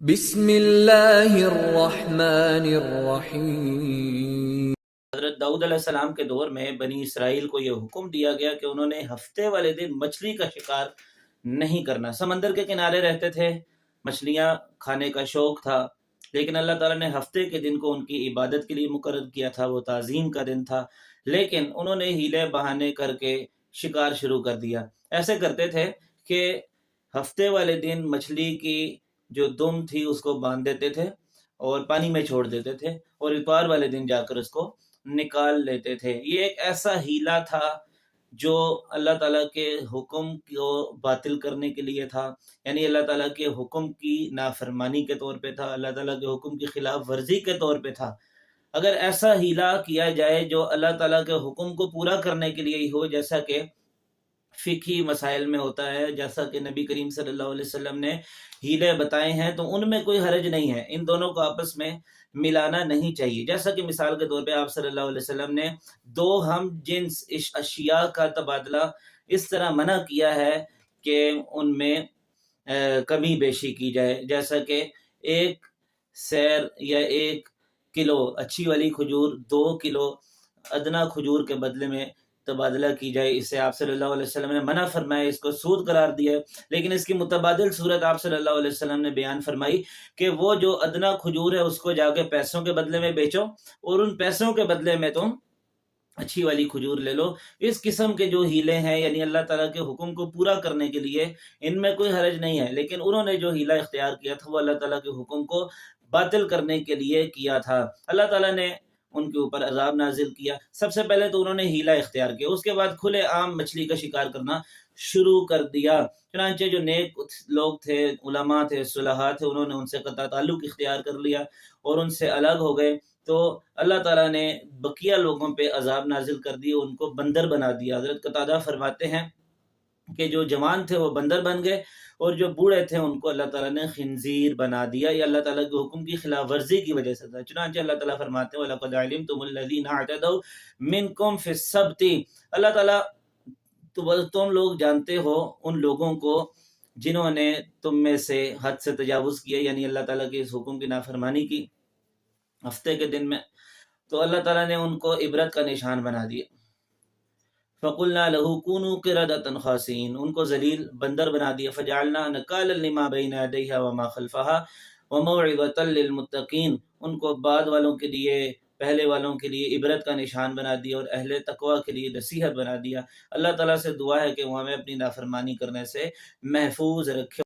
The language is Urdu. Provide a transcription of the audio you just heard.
بسم اللہ الرحمن الرحیم۔ حضرت داؤد علیہ السلام کے دور میں بنی اسرائیل کو یہ حکم دیا گیا کہ انہوں نے ہفتے والے دن مچھلی کا شکار نہیں کرنا۔ سمندر کے کنارے رہتے تھے، مچھلیاں کھانے کا شوق تھا، لیکن اللہ تعالیٰ نے ہفتے کے دن کو ان کی عبادت کے لیے مقرر کیا تھا، وہ تعظیم کا دن تھا، لیکن انہوں نے ہیلے بہانے کر کے شکار شروع کر دیا۔ ایسے کرتے تھے کہ ہفتے والے دن مچھلی کی جو دم تھی اس کو باندھ دیتے تھے اور پانی میں چھوڑ دیتے تھے، اور اتوار والے دن جا کر اس کو نکال لیتے تھے۔ یہ ایک ایسا ہیلا تھا جو اللہ تعالیٰ کے حکم کو باطل کرنے کے لیے تھا، یعنی اللہ تعالیٰ کے حکم کی نافرمانی کے طور پہ تھا، اللہ تعالیٰ کے حکم کی خلاف ورزی کے طور پہ تھا۔ اگر ایسا ہیلا کیا جائے جو اللہ تعالیٰ کے حکم کو پورا کرنے کے لیے ہی ہو، جیسا کہ فقہی مسائل میں ہوتا ہے، جیسا کہ نبی کریم صلی اللہ علیہ وسلم نے ہیلے بتائے ہیں، تو ان میں کوئی حرج نہیں ہے، ان دونوں کو آپس میں ملانا نہیں چاہیے۔ جیسا کہ مثال کے طور پہ آپ صلی اللہ علیہ وسلم نے دو ہم جنس اشیاء کا تبادلہ اس طرح منع کیا ہے کہ ان میں کمی بیشی کی جائے، جیسا کہ ایک سیر یا 1 کلو اچھی والی کھجور 2 کلو ادنا کھجور کے بدلے میں تبادلہ کی جائے۔ اسے آپ صلی اللہ علیہ وسلم نے منع فرمایا، اس کو سود قرار دیا ہے، لیکن اس کی متبادل صورت آپ صلی اللہ علیہ وسلم نے بیان فرمائی کہ وہ جو ادنا کھجور ہے اس کو جا کے پیسوں کے بدلے میں بیچو، اور ان پیسوں کے بدلے میں تم اچھی والی کھجور لے لو۔ اس قسم کے جو ہیلے ہیں، یعنی اللہ تعالیٰ کے حکم کو پورا کرنے کے لیے، ان میں کوئی حرج نہیں ہے، لیکن انہوں نے جو ہیلا اختیار کیا تھا وہ اللہ تعالیٰ کے حکم کو باطل کرنے کے لیے کیا تھا۔ اللہ تعالیٰ نے ان کے اوپر عذاب نازل کیا۔ سب سے پہلے تو انہوں نے ہیلا اختیار کیا، اس کے بعد کھلے عام مچھلی کا شکار کرنا شروع کر دیا۔ چنانچہ جو نیک لوگ تھے، علماء تھے، صلحاء تھے، انہوں نے ان سے قطع تعلق اختیار کر لیا اور ان سے الگ ہو گئے، تو اللہ تعالیٰ نے بقیہ لوگوں پہ عذاب نازل کر دی، ان کو بندر بنا دیا۔ حضرت قتادہ فرماتے ہیں کہ جو جوان تھے وہ بندر بن گئے، اور جو بوڑھے تھے ان کو اللہ تعالیٰ نے خنزیر بنا دیا۔ یہ اللہ تعالیٰ کے حکم کی خلاف ورزی کی وجہ سے تھا۔ چنانچہ اللہ تعالیٰ فرماتے ہیں وَلَقَدْ عَلِمْتُمُ الَّذِينَ اعْتَدَوْا مِنْكُمْ فِي السَّبْتِ، اللہ تعالیٰ تم لوگ جانتے ہو ان لوگوں کو جنہوں نے تم میں سے حد سے تجاوز کیا، یعنی اللہ تعالیٰ کے اس حکم کی نافرمانی کی ہفتے کے دن میں، تو اللہ تعالیٰ نے ان کو عبرت کا نشان بنا دیا۔ فَقُلْنَا لَهُ كُونُوا قِرَدَةً خَاسِئِينَ، ان کو ذلیل بندر بنا دیا۔ فَجَعَلْنَا نَكَالًا لِمَا بَيْنَ يَدَيْهَا وَمَا خَلْفَهَا وَمَوْعِظَةً لِّلْمُتَّقِينَ، ان کو بعد والوں کے لیے، پہلے والوں کے لیے عبرت کا نشان بنا دیا، اور اہل تقوی کے لیے نصیحت بنا دیا۔ اللہ تعالیٰ سے دعا ہے کہ وہ ہمیں اپنی نافرمانی کرنے سے محفوظ رکھے۔